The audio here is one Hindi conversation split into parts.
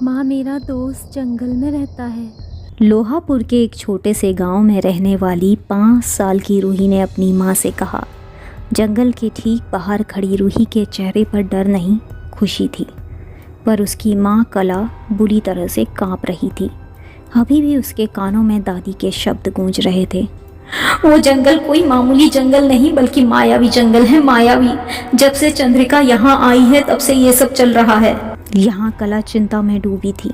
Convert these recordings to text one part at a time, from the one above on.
माँ, मेरा दोस्त जंगल में रहता है। लोहापुर के एक छोटे से गांव में रहने वाली 5 साल की रूही ने अपनी माँ से कहा। जंगल के ठीक बाहर खड़ी रूही के चेहरे पर डर नहीं, खुशी थी। पर उसकी माँ कला बुरी तरह से कांप रही थी। अभी भी उसके कानों में दादी के शब्द गूंज रहे थे। वो जंगल कोई मामूली जंगल नहीं बल्कि मायावी जंगल है, मायावी। जब से चंद्रिका यहाँ आई है तब से ये सब चल रहा है। यहाँ कला चिंता में डूबी थी।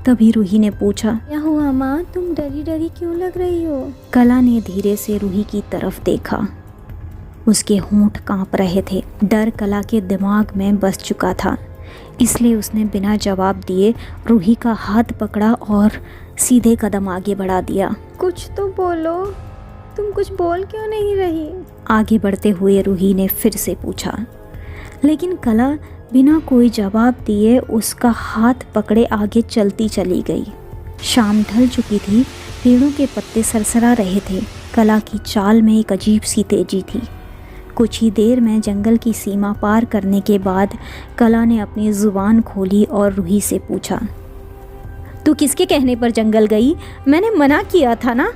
तभी रूही ने पूछा, क्या हुआ माँ, तुम डरी डरी क्यों लग रही हो? कला ने धीरे से रूही की तरफ देखा। उसके होंठ कांप रहे थे। डर कला के दिमाग में बस चुका था, इसलिए उसने बिना जवाब दिए रूही का हाथ पकड़ा और सीधे कदम आगे बढ़ा दिया। कुछ तो बोलो, तुम कुछ बोल क्यों नहीं रही? आगे बढ़ते हुए रूही ने फिर से पूछा, लेकिन कला बिना कोई जवाब दिए उसका हाथ पकड़े आगे चलती चली गई। शाम ढल चुकी थी, पेड़ों के पत्ते सरसरा रहे थे। कला की चाल में एक अजीब सी तेजी थी। कुछ ही देर में जंगल की सीमा पार करने के बाद कला ने अपनी जुबान खोली और रूही से पूछा, तू किसके कहने पर जंगल गई? मैंने मना किया था ना।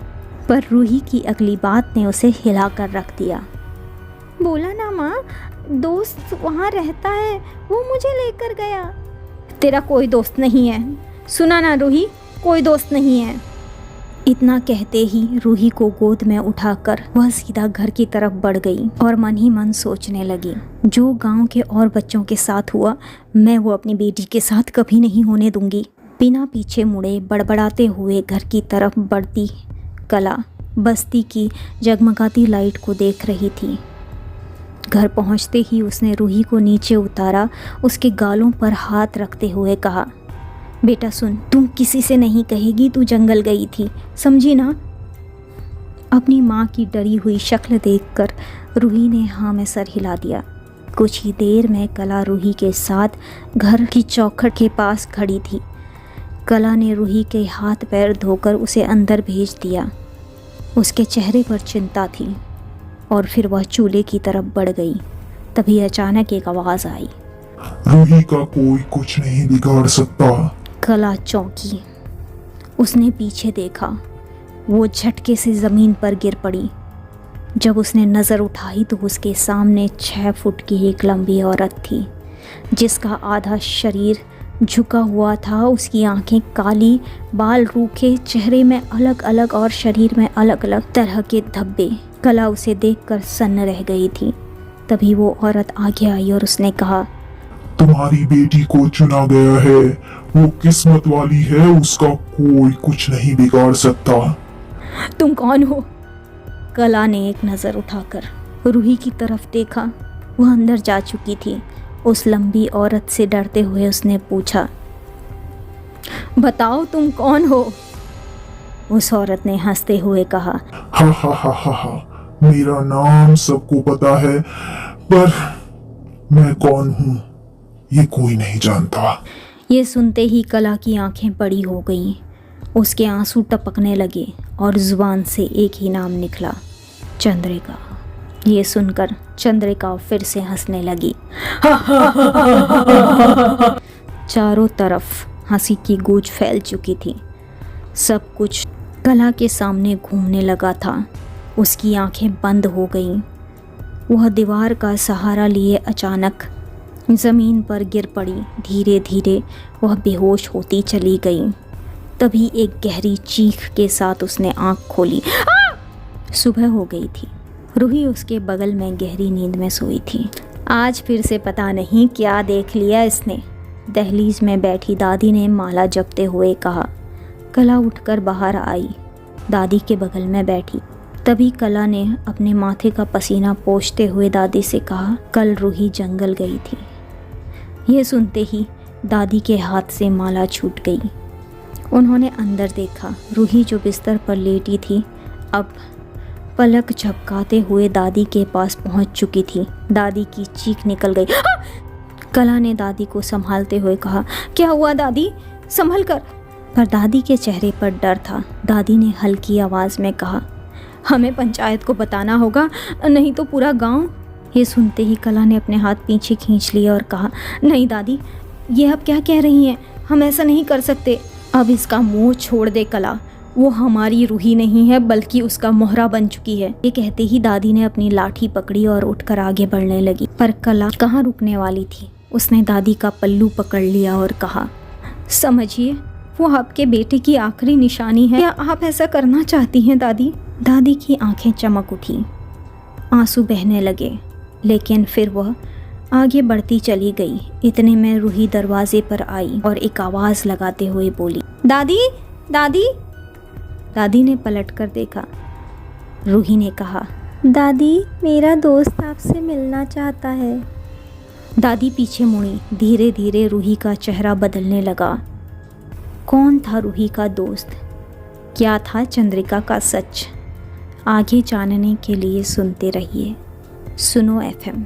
पर रूही की अगली बात ने उसे हिला कर रख दिया। बोला ना माँ, दोस्त वहाँ रहता है, वो मुझे लेकर गया। तेरा कोई दोस्त नहीं है, सुना ना रूही, कोई दोस्त नहीं है। इतना कहते ही रूही को गोद में उठाकर वह सीधा घर की तरफ बढ़ गई और मन ही मन सोचने लगी, जो गांव के और बच्चों के साथ हुआ मैं वो अपनी बेटी के साथ कभी नहीं होने दूंगी। बिना पीछे मुड़े बड़बड़ाते हुए घर की तरफ बढ़ती कला बस्ती की जगमगाती लाइट को देख रही थी। घर पहुंचते ही उसने रूही को नीचे उतारा, उसके गालों पर हाथ रखते हुए कहा, बेटा सुन, तुम किसी से नहीं कहेगी तू जंगल गई थी, समझी ना? अपनी माँ की डरी हुई शक्ल देखकर रूही ने हाँ में सर हिला दिया। कुछ ही देर में कला रूही के साथ घर की चौखट के पास खड़ी थी। कला ने रूही के हाथ पैर धोकर उसे अंदर भेज दिया। उसके चेहरे पर चिंता थी और फिर वह चूल्हे की तरफ बढ़ गई। तभी अचानक एक आवाज़ आई, रूही का कोई कुछ नहीं बिगाड़ सकता। कला चौंकी। उसने पीछे देखा, वो झटके से ज़मीन पर गिर पड़ी। जब उसने नज़र उठाई तो उसके सामने 6 फुट की एक लंबी औरत थी, जिसका आधा शरीर झुका हुआ था। उसकी आंखें काली, बाल रूखे, चेहरे में अलग अलग और शरीर में अलग अलग तरह के धब्बे। कला उसे देखकर सन्न रह गई थी। तभी वो औरत आगे आई और उसने कहा, तुम्हारी बेटी को चुना गया है, वो किस्मत वाली है, उसका कोई कुछ नहीं बिगाड़ सकता। तुम कौन हो? कला ने एक नज़र उठाकर रूही की तरफ देखा। वह अंदर जा चुकी थी। उस लंबी औरत से डरते हुए उसने पूछा, बताओ तुम कौन हो? उस औरत ने हंसते हुए कहा, हा हा हा हा हा, मेरा नाम सबको पता है, पर मैं कौन हूँ ये कोई नहीं जानता। ये सुनते ही कला की आंखें बड़ी हो गईं। उसके आंसू टपकने लगे और जुबान से एक ही नाम निकला, चंद्रिका। ये सुनकर चंद्रिका फिर से हंसने लगी। चारों तरफ हंसी की गूंज फैल चुकी थी। सब कुछ कला के सामने घूमने लगा था। उसकी आंखें बंद हो गईं। वह दीवार का सहारा लिए अचानक ज़मीन पर गिर पड़ी। धीरे धीरे वह बेहोश होती चली गई। तभी एक गहरी चीख के साथ उसने आंख खोली। सुबह हो गई थी। रूही उसके बगल में गहरी नींद में सोई थी। आज फिर से पता नहीं क्या देख लिया इसने, दहलीज में बैठी दादी ने माला जपते हुए कहा। कला उठकर बाहर आई, दादी के बगल में बैठी। तभी कला ने अपने माथे का पसीना पोंछते हुए दादी से कहा, कल रूही जंगल गई थी। यह सुनते ही दादी के हाथ से माला छूट गई। उन्होंने अंदर देखा। रूही जो बिस्तर पर लेटी थी अब पलक झपकाते हुए दादी के पास पहुंच चुकी थी। दादी की चीख निकल गई। कला ने दादी को संभालते हुए कहा, क्या हुआ दादी, संभल कर। पर दादी के चेहरे पर डर था। दादी ने हल्की आवाज़ में कहा, हमें पंचायत को बताना होगा, नहीं तो पूरा गांव। ये सुनते ही कला ने अपने हाथ पीछे खींच लिए और कहा, नहीं दादी, ये अब क्या कह रही हैं? हम ऐसा नहीं कर सकते। अब इसका मोह छोड़ दे कला, वो हमारी रूही नहीं है बल्कि उसका मोहरा बन चुकी है। ये कहते ही दादी ने अपनी लाठी पकड़ी और उठकर आगे बढ़ने लगी, पर कला कहाँ रुकने वाली थी। उसने दादी का पल्लू पकड़ लिया और कहा, समझिए, वो आपके बेटे की आखिरी निशानी है। क्या आप ऐसा करना चाहती हैं दादी? दादी की आंखें चमक उठी, आंसू बहने लगे, लेकिन फिर वह आगे बढ़ती चली गई। इतने में रूही दरवाजे पर आई और एक आवाज़ लगाते हुए बोली, दादी दादी। दादी ने पलटकर देखा। रूही ने कहा, दादी, मेरा दोस्त आपसे मिलना चाहता है। दादी पीछे मुड़ी। धीरे धीरे रूही का चेहरा बदलने लगा। कौन था रूही का दोस्त? क्या था चंद्रिका का सच? आगे जानने के लिए सुनते रहिए सुनो FM।